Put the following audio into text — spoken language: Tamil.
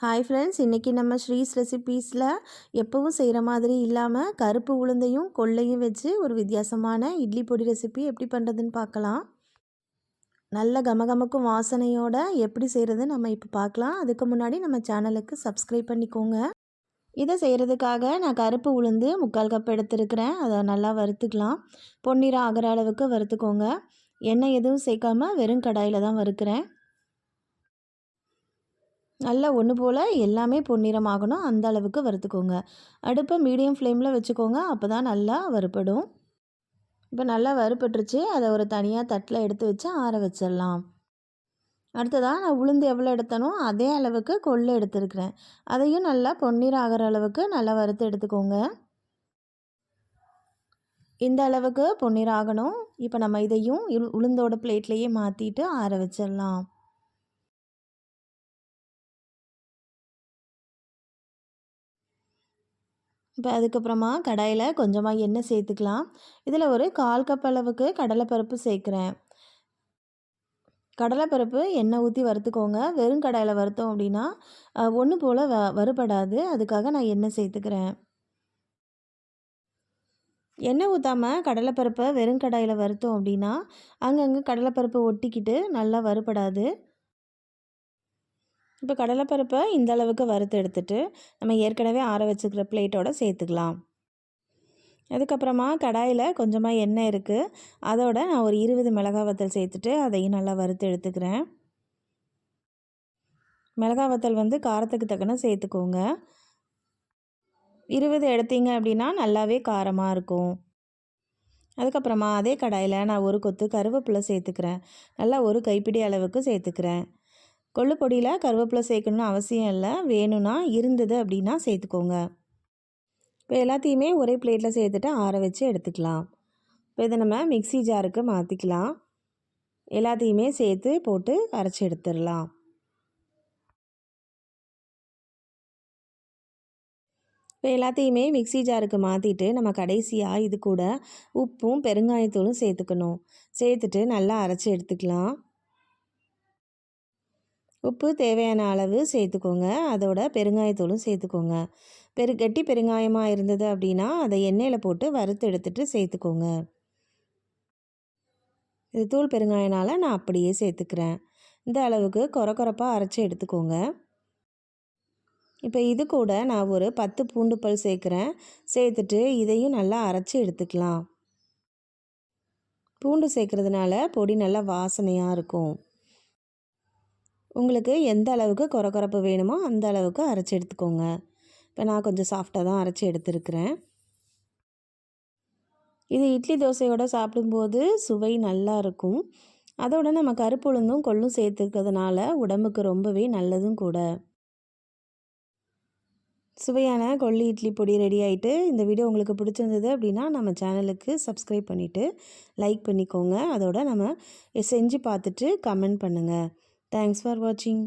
ஹாய் ஃப்ரெண்ட்ஸ், இன்றைக்கி நம்ம ஸ்ரீஸ் ரெசிபீஸில் எப்பவும் செய்கிற மாதிரி இல்லாமல் கருப்பு உளுந்தையும் கொள்ளையும் வச்சு ஒரு வித்தியாசமான இட்லி பொடி ரெசிபி எப்படி பண்ணுறதுன்னு பார்க்கலாம். நல்ல கமகமக்கும் வாசனையோட எப்படி செய்கிறது நம்ம இப்போ பார்க்கலாம். அதுக்கு முன்னாடி நம்ம சேனலுக்கு சப்ஸ்கிரைப் பண்ணிக்கோங்க. இதை செய்கிறதுக்காக நான் கருப்பு உளுந்து 3/4 கப் எடுத்துருக்கிறேன். அதை நல்லா வறுத்துக்கலாம். பொன்னிறம் ஆகிற அளவுக்கு வறுத்துக்கோங்க. எண்ணெய் எதுவும் சேர்க்காமல் வெறும் கடாயில் தான் வறுக்கிறேன். நல்லா ஒன்று போல் எல்லாமே பொன்னிறம் ஆகணும், அந்த அளவுக்கு வறுத்துக்கோங்க. அடுப்பை மீடியம் ஃப்ளேமில் வச்சுக்கோங்க, அப்போ தான் நல்லா வறுபடும். இப்போ நல்லா வறுபட்டுருச்சு. அதை ஒரு தனியாக தட்டில் எடுத்து வச்சு ஆற வச்சிடலாம். அடுத்ததாக நான் உளுந்து எவ்வளோ எடுத்தனோ அதே அளவுக்கு கொள்ளை எடுத்துருக்கிறேன். அதையும் நல்லா பொன்னிறம் ஆகிற அளவுக்கு நல்லா வறுத்து எடுத்துக்கோங்க. இந்த அளவுக்கு பொன்னிறம் ஆகணும். இப்போ நம்ம இதையும் உளுந்தோட பிளேட்லேயே மாற்றிட்டு ஆற வச்சிடலாம். இப்போ அதுக்கப்புறமா கடாயில் கொஞ்சமாக எண்ணெய் சேர்த்துக்கலாம். இதில் ஒரு 1/4 கப் அளவுக்கு கடலைப்பருப்பு சேர்க்குறேன். கடலைப்பருப்பு எண்ணெய் ஊற்றி வறுத்துக்கோங்க. வெறும் கடாயில் வறுத்தோம் அப்படின்னா ஒன்று போல் வறுபடாது. அதுக்காக நான் எண்ணெய் சேர்த்துக்கிறேன். எண்ணெய் ஊற்றாமல் கடலைப்பருப்பை வெறும் கடாயில் வறுத்தோம் அப்படின்னா அங்கங்கே கடலைப்பருப்பு ஒட்டிக்கிட்டு நல்லா வறுபடாது. இப்போ கடலைப்பருப்பை இந்த அளவுக்கு வறுத்து எடுத்துகிட்டு நம்ம ஏற்கனவே ஆற வச்சுக்கிற பிளேட்டோடு சேர்த்துக்கலாம். அதுக்கப்புறமா கடாயில் கொஞ்சமாக எண்ணெய் இருக்குது. அதோட நான் ஒரு 20 மிளகாய் வத்தல் சேர்த்துட்டு அதையும் நல்லா வறுத்து எடுத்துக்கிறேன். மிளகாய் வத்தல் காரத்துக்கு தக்கன சேர்த்துக்கோங்க. 20 எடுத்தீங்க அப்படின்னா நல்லாவே காரமாக இருக்கும். அதுக்கப்புறமா அதே கடாயில் நான் ஒரு கொத்து கருவேப்பிலை சேர்த்துக்கிறேன். நல்லா ஒரு கைப்பிடி அளவுக்கு சேர்த்துக்கிறேன். கொள்ளு பொடியில் கருவேப்பிலை சேர்க்கணுன்னு அவசியம் இல்லை, வேணும்னா இருந்தது அப்படின்னா சேர்த்துக்கோங்க. இப்போ எல்லாத்தையுமே ஒரே பிளேட்டில் சேர்த்துட்டு ஆற வச்சு எடுத்துக்கலாம். இப்போ இதை நம்ம மிக்ஸி ஜாருக்கு மாற்றிக்கலாம். எல்லாத்தையுமே சேர்த்து போட்டு அரைச்சி எடுத்துடலாம். இப்போ எல்லாத்தையுமே மிக்ஸி ஜாருக்கு மாற்றிட்டு நம்ம கடைசியாக இது கூட உப்பும் பெருங்காயத்தூளும் சேர்த்துக்கணும். சேர்த்துட்டு நல்லா அரைச்சி எடுத்துக்கலாம். உப்பு தேவையான அளவு சேர்த்துக்கோங்க. அதோட பெருங்காயத்தூளும் சேர்த்துக்கோங்க. கெட்டி பெருங்காயமாக இருந்தது அப்படின்னா அதை எண்ணெயில் போட்டு வறுத்து எடுத்துகிட்டு சேர்த்துக்கோங்க. இது தூள் பெருங்காயனால் நான் அப்படியே சேர்த்துக்கிறேன். இந்த அளவுக்கு கொரப்பாக அரைச்சி எடுத்துக்கோங்க. இப்போ இது கூட நான் ஒரு 10 பூண்டு பல் சேர்க்குறேன். சேர்த்துட்டு இதையும் நல்லா அரைச்சி எடுத்துக்கலாம். பூண்டு சேர்க்குறதுனால பொடி நல்லா வாசனையாக இருக்கும். உங்களுக்கு எந்த அளவுக்கு கொரப்பு வேணுமோ அந்த அளவுக்கு அரைச்சி எடுத்துக்கோங்க. இப்போ நான் கொஞ்சம் சாஃப்டாக தான் அரைச்சி எடுத்துருக்கிறேன். இது இட்லி தோசையோடு சாப்பிடும்போது சுவை நல்லா இருக்கும். அதோட நம்ம கருப்பு உளுந்தும் கொள்ளும் சேர்த்துக்கிறதுனால உடம்புக்கு ரொம்பவே நல்லதும் கூட. சுவையான கொள்ளு இட்லி பொடி ரெடி ஆகிட்டு. இந்த வீடியோ உங்களுக்கு பிடிச்சிருந்தது அப்படின்னா நம்ம சேனலுக்கு சப்ஸ்கிரைப் பண்ணிவிட்டு லைக் பண்ணிக்கோங்க. அதோட நம்ம செஞ்சு பார்த்துட்டு கமெண்ட் பண்ணுங்கள். தேங்க்ஸ் ஃபார் வாட்சிங்.